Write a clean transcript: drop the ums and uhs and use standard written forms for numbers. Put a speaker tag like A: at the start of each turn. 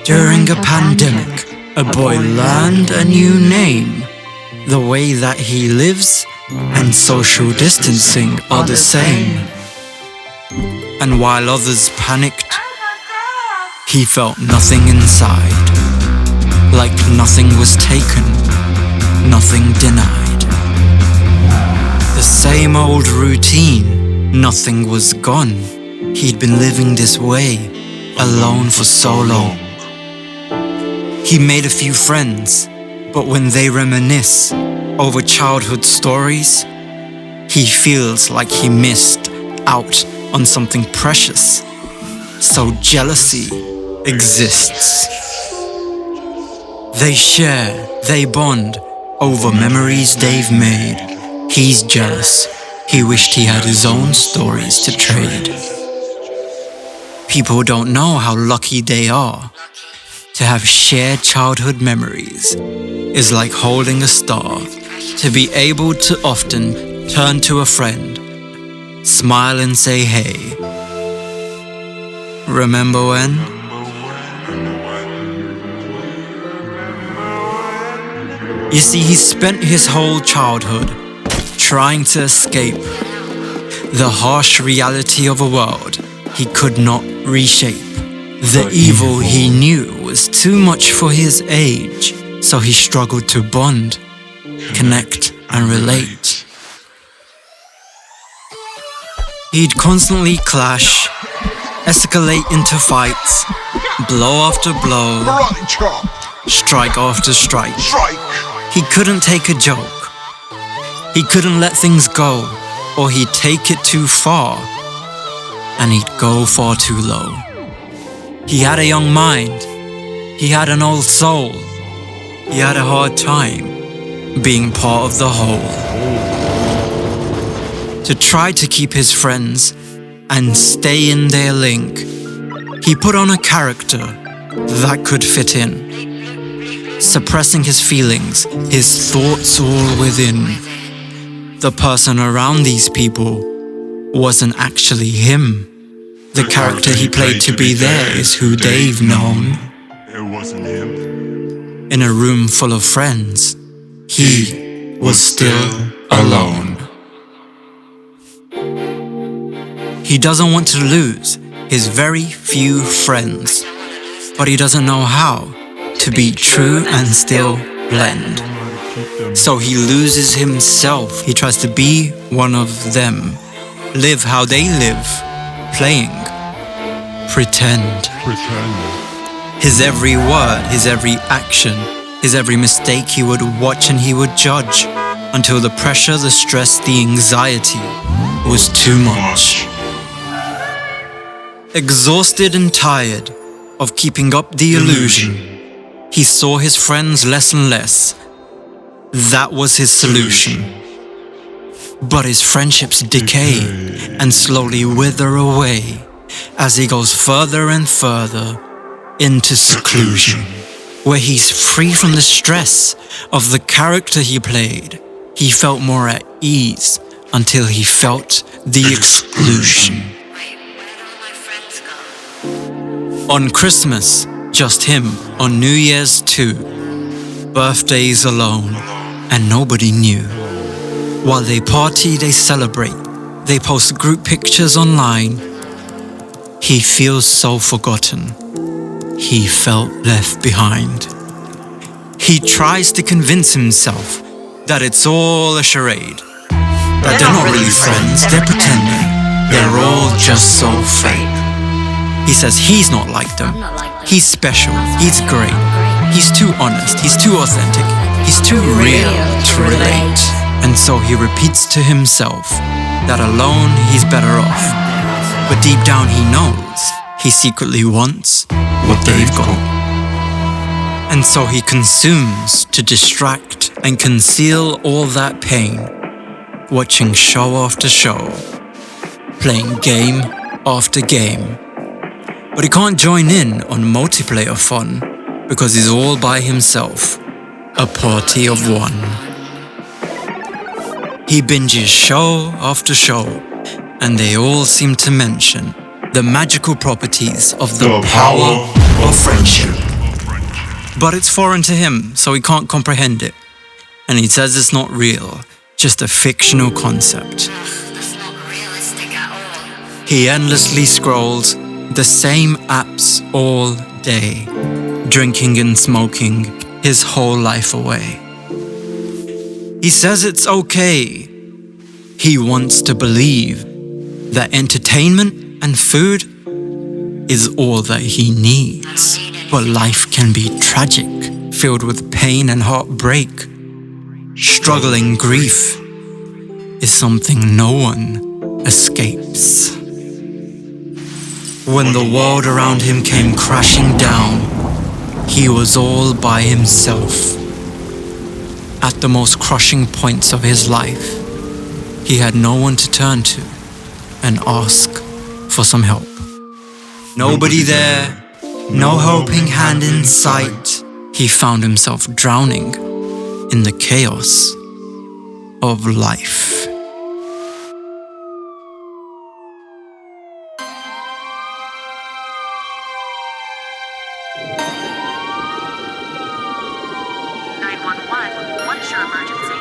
A: During a pandemic, a boy learned a new name. The way that he lives and social distancing are the same. And while others panicked, he felt nothing inside. Like nothing was taken, nothing denied. The same old routine, nothing was gone. He'd been living this way, alone for so long. He made a few friends, but when they reminisce over childhood stories, he feels like he missed out on something precious. So jealousy exists. They share, they bond over memories they've made. He's jealous. He wished he had his own stories to trade. People don't know how lucky they are. To have shared childhood memories is like holding a star. To be able to often turn to a friend, smile and say, hey, remember when? You see, he spent his whole childhood trying to escape the harsh reality of a world he could not reshape. The evil he knew was too much for his age, so he struggled to bond, connect and relate. He'd constantly clash, escalate into fights, blow after blow, strike after strike. He couldn't take a joke. He couldn't let things go, or he'd take it too far, and he'd go far too low. He had a young mind. He had an old soul. He had a hard time being part of the whole. To try to keep his friends and stay in their link, he put on a character that could fit in, suppressing his feelings, his thoughts all within. The person around these people wasn't actually him. The character he played to be there is who they've known.
B: It wasn't him.
A: In a room full of friends, he was still alone. He doesn't want to lose his very few friends, but he doesn't know how to be true and still blend. So he loses himself. He tries to be one of them, live how they live, playing, pretend. His every word, his every action, his every mistake he would watch and he would judge, until the pressure, the stress, the anxiety was too much. Exhausted and tired of keeping up the illusion, he saw his friends less and less. That was his solution. But his friendships decay and slowly wither away as he goes further and further into seclusion, where he's free from the stress of the character he played. He felt more at ease until he felt the exclusion. On Christmas, just him. On New Year's too. Birthdays alone, and nobody knew. While they party, they celebrate. They post group pictures online. He feels so forgotten. He felt left behind. He tries to convince himself that it's all a charade, that they're not really friends, they're pretending, they're all just so fake. He says he's not like them, he's special, he's great, he's too honest, he's too authentic, he's too real to relate. And so he repeats to himself that alone he's better off, but deep down he knows he secretly wants what they've got. And so he consumes to distract and conceal all that pain, watching show after show, playing game after game. But he can't join in on multiplayer fun because he's all by himself, a party of one. He binges show after show, and they all seem to mention the magical properties of the power of friendship. But it's foreign to him, so he can't comprehend it. And he says it's not real, just a fictional concept.
C: That's not realistic at all.
A: He endlessly scrolls the same apps all day, drinking and smoking his whole life away. He says it's okay. He wants to believe that entertainment and food is all that he needs. But life can be tragic, filled with pain and heartbreak. Struggling grief is something no one escapes. When the world around him came crashing down, he was all by himself. At the most crushing points of his life, he had no one to turn to and ask for some help. Nobody there, no helping hand in sight. He found himself drowning in the chaos of life.
C: What's your emergency?